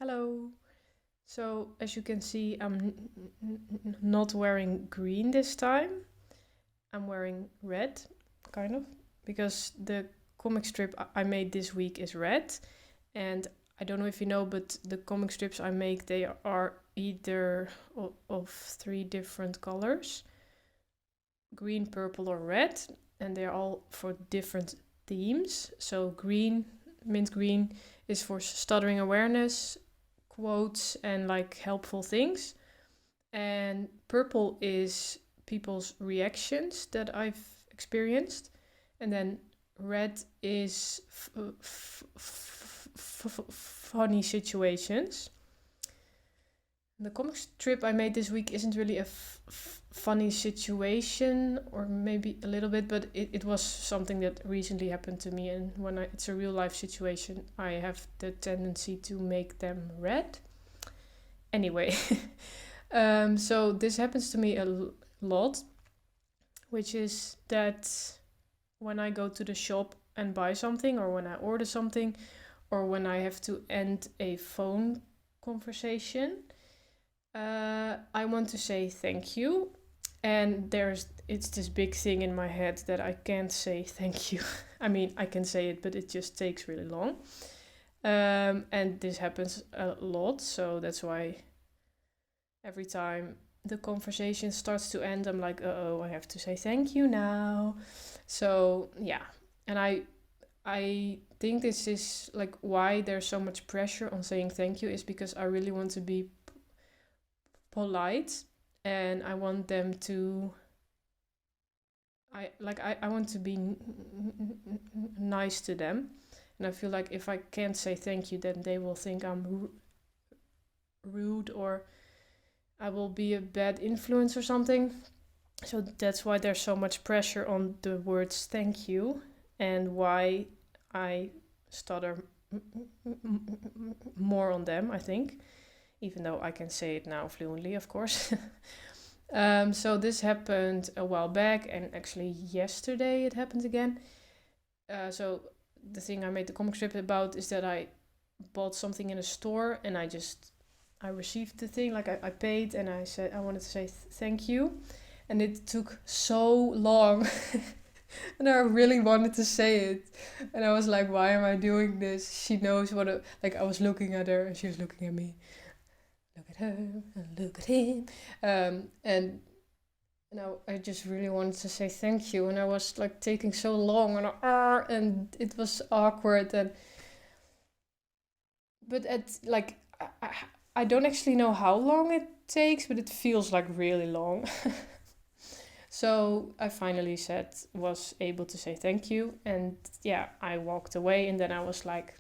Hello. So, as you can see, I'm not wearing green this time. I'm wearing red, kind of, because the comic strip I made this week is red. And I don't know if you know, but the comic strips I make, they are either of three different colors: green, purple, or red. And they're all for different themes. So, green, mint green, is for stuttering awareness, quotes, and like helpful things. And purple is people's reactions that I've experienced. And then red is funny situations. The comic strip I made this week isn't really a funny situation, or maybe a little bit, but it was something that recently happened to me. And when it's a real life situation, I have the tendency to make them red. Anyway, so this happens to me a lot, which is that when I go to the shop and buy something, or when I order something, or when I have to end a phone conversation, I want to say thank you. And it's this big thing in my head that I can't say thank you. I mean, I can say it, but it just takes really long. And this happens a lot, so that's why every time the conversation starts to end, I'm like, oh, I have to say thank you now. So yeah, and I think this is like why there's so much pressure on saying thank you, is because I really want to be polite, and I want them to I want to be nice to them. And I feel like if I can't say thank you, then they will think I'm rude, or I will be a bad influence or something. So that's why there's so much pressure on the words thank you, and why I stutter more on them, I think, even though I can say it now fluently, of course. So this happened a while back, and actually yesterday it happened again. So the thing I made the comic strip about is that I bought something in a store, and I received the thing, like I paid, and I said I wanted to say thank you, and it took so long. And I really wanted to say it, and I was like, why am I doing this? She knows what like I was looking at her and she was looking at me. Look at her and look at him. And now I just really wanted to say thank you, and I was like taking so long, and it was awkward. And but at like I don't actually know how long it takes, but it feels like really long. So I finally was able to say thank you, and yeah, I walked away, and then I was like,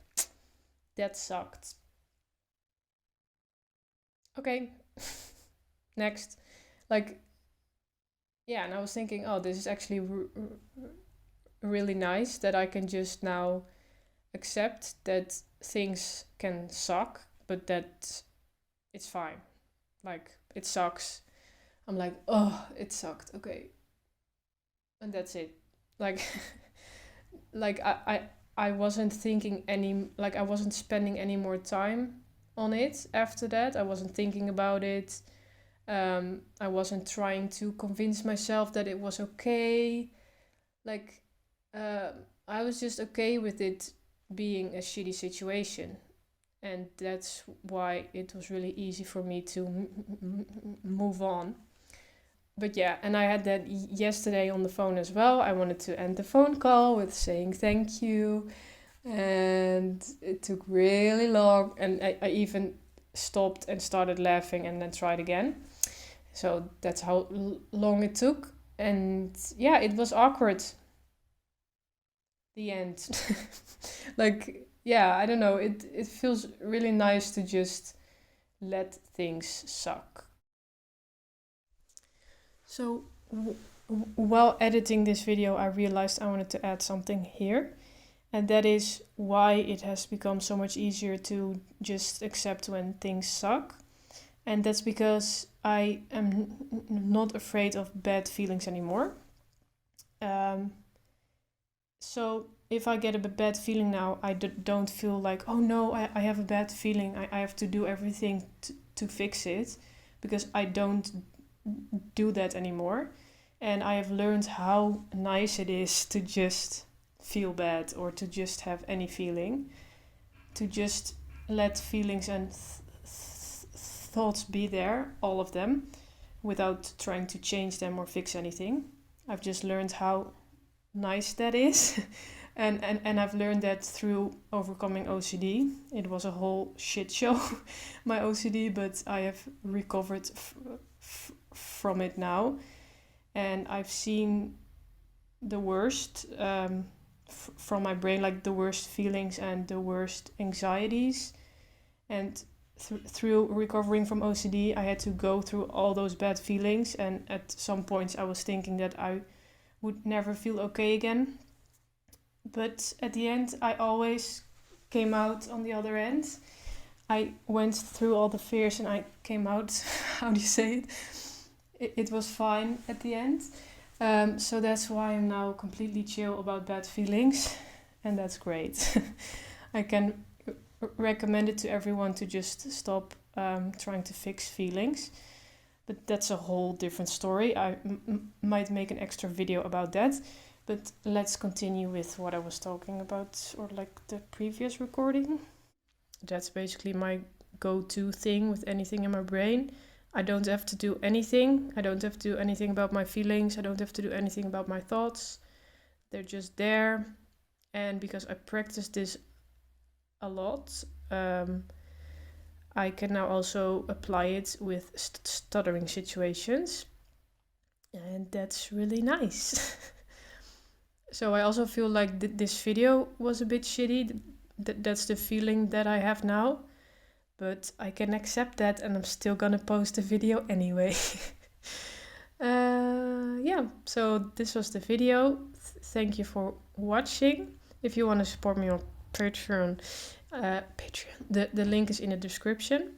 that sucked. Okay, next. Like, yeah, and I was thinking, oh, this is actually really nice that I can just now accept that things can suck, but that it's fine. Like, it sucks. I'm like, oh, it sucked. Okay. And that's it. Like, like I wasn't thinking like I wasn't spending any more time on it after that. I wasn't thinking about it. I wasn't trying to convince myself that it was okay. Like, uh, I was just okay with it being a shitty situation. And that's why it was really easy for me to move on. But yeah, and I had that yesterday on the phone as well. I wanted to end the phone call with saying thank you, and it took really long, and I even stopped and started laughing and then tried again. So that's how long it took. And yeah, it was awkward. The end. Like, yeah, I don't know. It feels really nice to just let things suck. So while editing this video, I realized I wanted to add something here. And that is why it has become so much easier to just accept when things suck. And that's because I am not afraid of bad feelings anymore. So if I get a bad feeling now, I don't feel like, oh no, I have a bad feeling. I have to do everything to fix it, because I don't do that anymore. And I have learned how nice it is to just feel bad or to just have any feeling, to just let feelings and thoughts be there, all of them, without trying to change them or fix anything. I've just learned how nice that is. And I've learned that through overcoming OCD. It was a whole shit show, my OCD, but I have recovered from it now. And I've seen the worst from my brain, like the worst feelings and the worst anxieties. And through recovering from OCD, I had to go through all those bad feelings. And at some points, I was thinking that I would never feel okay again. But at the end, I always came out on the other end. I went through all the fears and I came out, how do you say it? It was fine at the end. So that's why I'm now completely chill about bad feelings. And that's great. I can recommend it to everyone to just stop trying to fix feelings. But that's a whole different story. I might make an extra video about that. But let's continue with what I was talking about, or like the previous recording. That's basically my go-to thing with anything in my brain. I don't have to do anything. I don't have to do anything about my feelings. I don't have to do anything about my thoughts. They're just there. And because I practice this a lot, I can now also apply it with stuttering situations. And that's really nice. So I also feel like this video was a bit shitty. That's the feeling that I have now. But I can accept that, and I'm still gonna post the video anyway. Yeah, so this was the video. Thank you for watching. If you want to support me on Patreon, the link is in the description.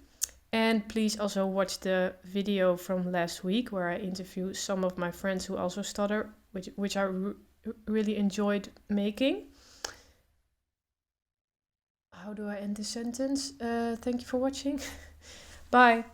And please also watch the video from last week where I interview some of my friends who also stutter, which I really enjoyed making. How do I end this sentence? Thank you for watching. Bye.